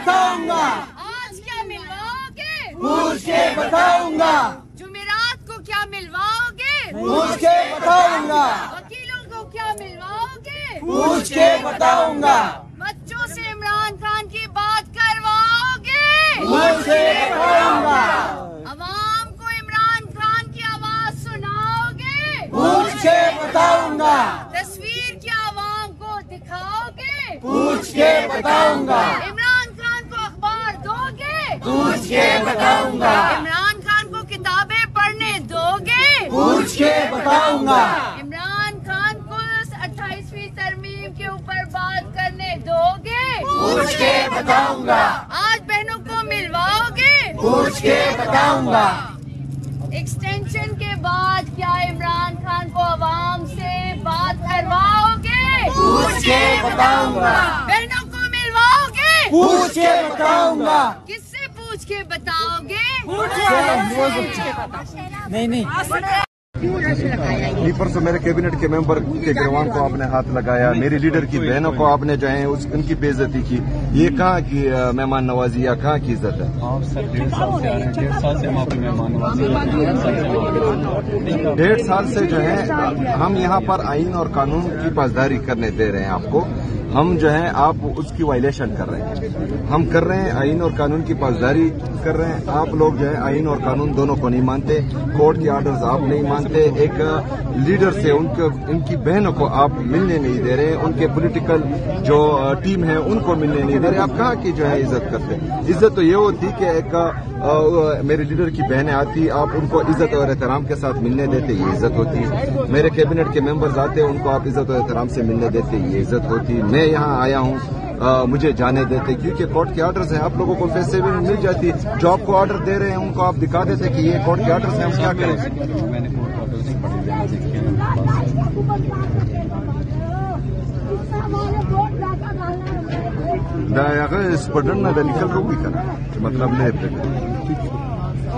बताऊंगा। आज क्या मिलवाओगे? पूछ के बताऊंगा। जुमेरात को क्या मिलवाओगे? पूछ के बताऊंगा। वकीलों को क्या मिलवाओगे? पूछ के बताऊंगा। बच्चों से इमरान खान की बात करवाओगे? पूछ के बताऊंगा। अवाम को इमरान खान की आवाज सुनाओगे? पूछ के बताऊंगा। तस्वीर क्या अवाम को दिखाओगे? पूछ के बताऊंगा। इमरान खान को अखबार दोगे? पूछ के बताऊंगा। इमरान खान को किताबें पढ़ने दोगे? पूछ के बताऊंगा। इमरान खान को 28वीं तरमीम के ऊपर बात करने दोगे? पूछ के बताऊंगा। आज बहनों को मिलवाओगे? पूछ के बताऊंगा। एक्सटेंशन के बाद क्या इमरान खान को अवाम से बात करवाओगे? पूछ के बताऊंगा। बहनों को मिलवाओगे? पूछ के बताऊंगा। किससे पूछ के बताओगे? नहीं परसों मेरे कैबिनेट के मेंबर के गिरवान को आपने हाथ लगाया, मेरी लीडर की बहनों को आपने जो है उनकी बेइज्जती की। ये कहाँ की मेहमान नवाजी या कहाँ की इज्जत है? आप सर 1.5 साल से आ रहे हैं, 1.5 साल से हम आपकी मेहमान नवाजी। 1.5 साल से जो है हम यहाँ पर आईन और कानून की पासदारी करने दे रहे हैं आपको। हम जो है आप उसकी वायलेशन कर रहे हैं। हम कर रहे हैं आईन और कानून की पासदारी कर रहे हैं। आप लोग जो है आईन और कानून दोनों को नहीं मानते, कोर्ट के ऑर्डर्स आप नहीं मानते। एक लीडर से उनकी बहनों को आप मिलने नहीं दे रहे, उनके पॉलिटिकल जो टीम है उनको मिलने नहीं दे रहे। आप कहाँ की जो है इज्जत करते? इज्जत तो ये होती कि एक मेरे लीडर की बहनें आती, आप उनको इज्जत और एहतराम के साथ मिलने देते, ये इज्जत होती है। मेरे कैबिनेट के मेंबर्स आते हैं, उनको आप इज्जत और एहतराम से मिलने देते, ये इज्जत होती है। मैं यहाँ आया हूँ, मुझे जाने देते, क्योंकि कोर्ट के ऑर्डर्स हैं। आप लोगों को पैसे भी मिल जाती, जो आपको ऑर्डर दे रहे हैं उनको आप दिखा देते कि ये कोर्ट के ऑर्डर्स हैं, हम क्या करें? मैंने कोर्ट ऑर्डर्स पढ़े इस पढ़ना निकल रूपी का मतलब नहीं।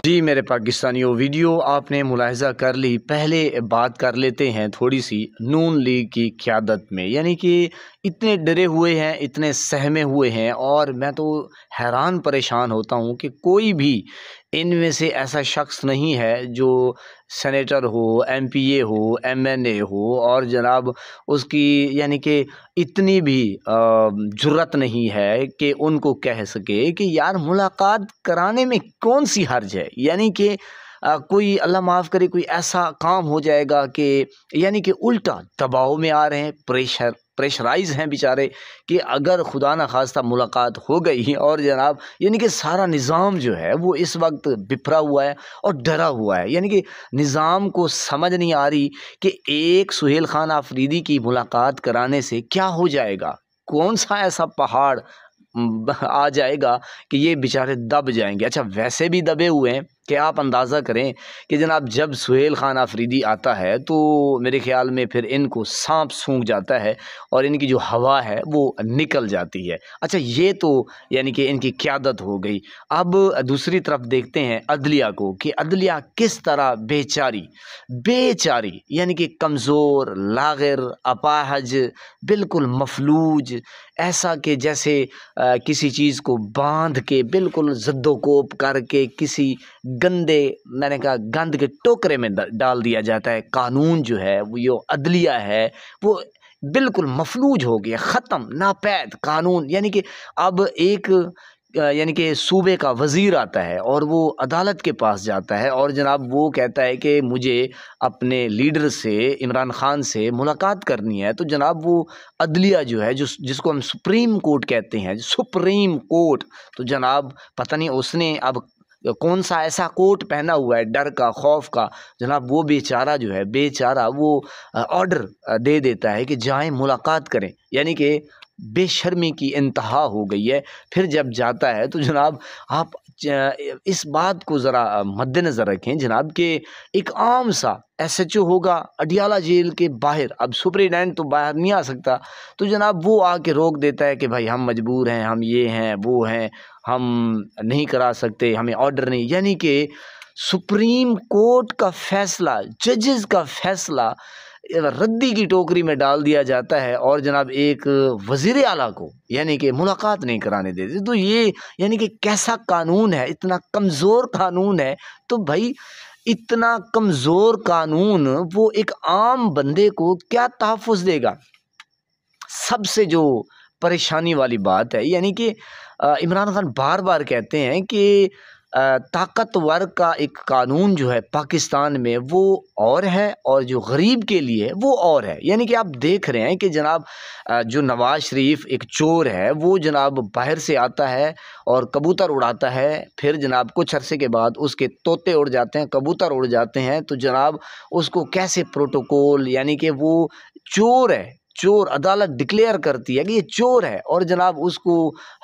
जी मेरे पाकिस्तानियों, वीडियो आपने मुलाहिजा कर ली। पहले बात कर लेते हैं थोड़ी सी नून लीग की क़यादत में, यानी कि इतने डरे हुए हैं, इतने सहमे हुए हैं, और मैं तो हैरान परेशान होता हूँ कि कोई भी इनमें से ऐसा शख्स नहीं है जो सेनेटर हो, एमपीए हो, एमएनए हो, और जनाब उसकी यानी कि इतनी भी जुर्रत नहीं है कि उनको कह सके कि यार मुलाकात कराने में कौन सी हर्ज है। यानी कि कोई अल्लाह माफ़ करे कोई ऐसा काम हो जाएगा कि यानी कि उल्टा दबाव में आ रहे हैं, प्रेशराइज हैं बेचारे, कि अगर खुदा न खास्ता मुलाकात हो गई और जनाब यानी कि सारा निज़ाम जो है वो इस वक्त बिफरा हुआ है और डरा हुआ है। यानी कि निज़ाम को समझ नहीं आ रही कि एक सुहेल खान आफरीदी की मुलाकात कराने से क्या हो जाएगा, कौन सा ऐसा पहाड़ आ जाएगा कि ये बेचारे दब जाएंगे। अच्छा, वैसे भी दबे हुए हैं कि आप अंदाज़ा करें कि जनाब जब सुहेल खान आफरीदी आता है तो मेरे ख़्याल में फिर इनको सांप सूंघ जाता है और इनकी जो हवा है वो निकल जाती है। अच्छा, ये तो यानी कि इनकी क़यादत हो गई। अब दूसरी तरफ देखते हैं अदलिया को कि अदलिया किस तरह बेचारी यानी कि कमज़ोर, लाग़िर, अपाहज, बिल्कुल मफलूज, ऐसा कि जैसे किसी चीज़ को बांध के बिल्कुल ज़द्दोकोप करके किसी मैंने कहा गंद के टोकरे में डाल दिया जाता है। कानून जो है वो जो अदलिया है वो बिल्कुल मफलूज हो गया, ख़त्म, नापैद कानून। यानी कि अब एक यानी कि सूबे का वज़ीर आता है और वो अदालत के पास जाता है और जनाब वो कहता है कि मुझे अपने लीडर से, इमरान खान से मुलाकात करनी है। तो जनाब वो अदलिया जो है जिसको हम सुप्रीम कोर्ट कहते हैं, सुप्रीम कोर्ट, तो जनाब पता नहीं उसने अब कौन सा ऐसा कोट पहना हुआ है डर का, खौफ का, जनाब वो बेचारा वो ऑर्डर दे देता है कि जाएं मुलाकात करें। यानी कि बेशर्मी की इंतहा हो गई है। फिर जब जाता है तो जनाब आप इस बात को ज़रा मद्देनज़र रखें जनाब कि एक आम सा एसएचओ होगा अडियाला जेल के बाहर, अब सुपरिटेंडेंट तो बाहर नहीं आ सकता, तो जनाब वो आके रोक देता है कि भाई हम मजबूर हैं, हम ये हैं, वो हैं, हम नहीं करा सकते, हमें ऑर्डर नहीं। यानी कि सुप्रीम कोर्ट का फैसला, जजेस का फैसला रद्दी की टोकरी में डाल दिया जाता है और जनाब एक वज़ीर आला को यानी कि मुलाकात नहीं कराने देते। तो ये यानी कि कैसा कानून है, इतना कमज़ोर कानून है। तो भाई इतना कमज़ोर कानून वो एक आम बंदे को क्या तहफ़्फ़ुज़ देगा। सबसे जो परेशानी वाली बात है यानी कि इमरान खान बार बार कहते हैं कि ताकतवर का एक कानून जो है पाकिस्तान में वो और है और जो गरीब के लिए वो और है। यानी कि आप देख रहे हैं कि जनाब जो नवाज़ शरीफ एक चोर है वो जनाब बाहर से आता है और कबूतर उड़ाता है, फिर जनाब कुछ अरसे के बाद उसके तोते उड़ जाते हैं, कबूतर उड़ जाते हैं। तो जनाब उसको कैसे प्रोटोकॉल यानी कि वो चोर है, चोर अदालत डिक्लेयर करती है कि ये चोर है और जनाब उसको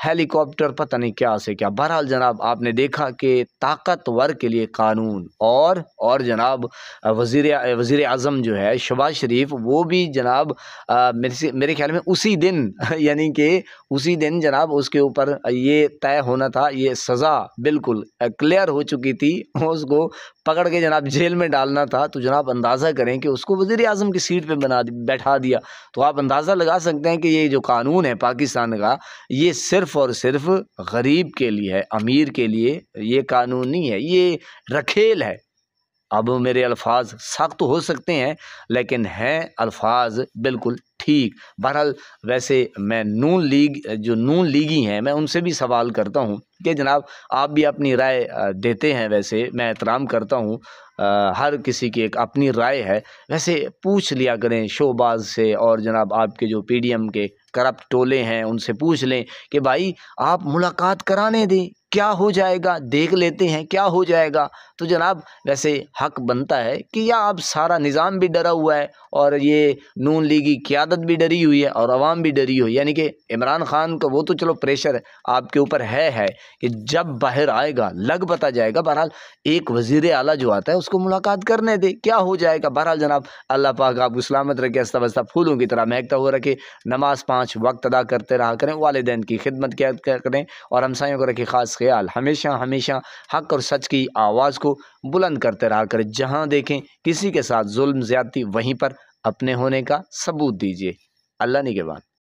हेलीकॉप्टर पता नहीं क्या से क्या। बहरहाल जनाब आपने देखा कि ताकतवर के लिए कानून और जनाब वज़ीर आज़म जो है शहबाज शरीफ वो भी जनाब मेरे ख्याल में उसी दिन यानी कि उसी दिन जनाब उसके ऊपर ये तय होना था, ये सज़ा बिल्कुल क्लियर हो चुकी थी, उसको पकड़ के जनाब जेल में डालना था। तो जनाब अंदाज़ा करें कि उसको वज़ीर आज़म की सीट पे बैठा दिया। तो आप अंदाज़ा लगा सकते हैं कि ये जो कानून है पाकिस्तान का ये सिर्फ़ और सिर्फ गरीब के लिए है, अमीर के लिए ये कानून नहीं है, ये रखेल है। अब मेरे अल्फाज सख्त हो सकते हैं लेकिन हैं अल्फाज बिल्कुल ठीक। बहरहाल वैसे मैं नून लीगी हैं मैं उनसे भी सवाल करता हूं कि जनाब आप भी अपनी राय देते हैं, वैसे मैं एहतराम करता हूं, हर किसी की एक अपनी राय है, वैसे पूछ लिया करें शोबाज से और जनाब आपके जो पीडीएम के करप्ट टोले हैं उनसे पूछ लें कि भाई आप मुलाकात कराने दें, क्या हो जाएगा, देख लेते हैं क्या हो जाएगा। तो जनाब वैसे हक बनता है कि या अब सारा निज़ाम भी डरा हुआ है और ये नून लीगी क़यादत भी डरी हुई है और अवाम भी डरी हुई, यानी कि इमरान खान का वो तो चलो प्रेशर आपके ऊपर है कि जब बाहर आएगा लग पता जाएगा। बहरहाल एक वज़ीर आला जो आता है उसको मुलाकात करने दे, क्या हो जाएगा। बहरहाल जनाब अल्लाह पाक आपको सलामत रखे, अस्ता वस्ता फूलों की तरह महकता हुआ रखे, नमाज 5 वक्त अदा करते रहा करें, वालिदैन की खिदमत किया करें और हमसायों को रखे ख़ास ख्याल, हमेशा हमेशा हक़ और सच की आवाज़ को बुलंद करते रहा करें। जहाँ देखें किसी के साथ जुल्म ज़्यादती वहीं पर अपने होने का सबूत दीजिए। अल्लाह निगहबान।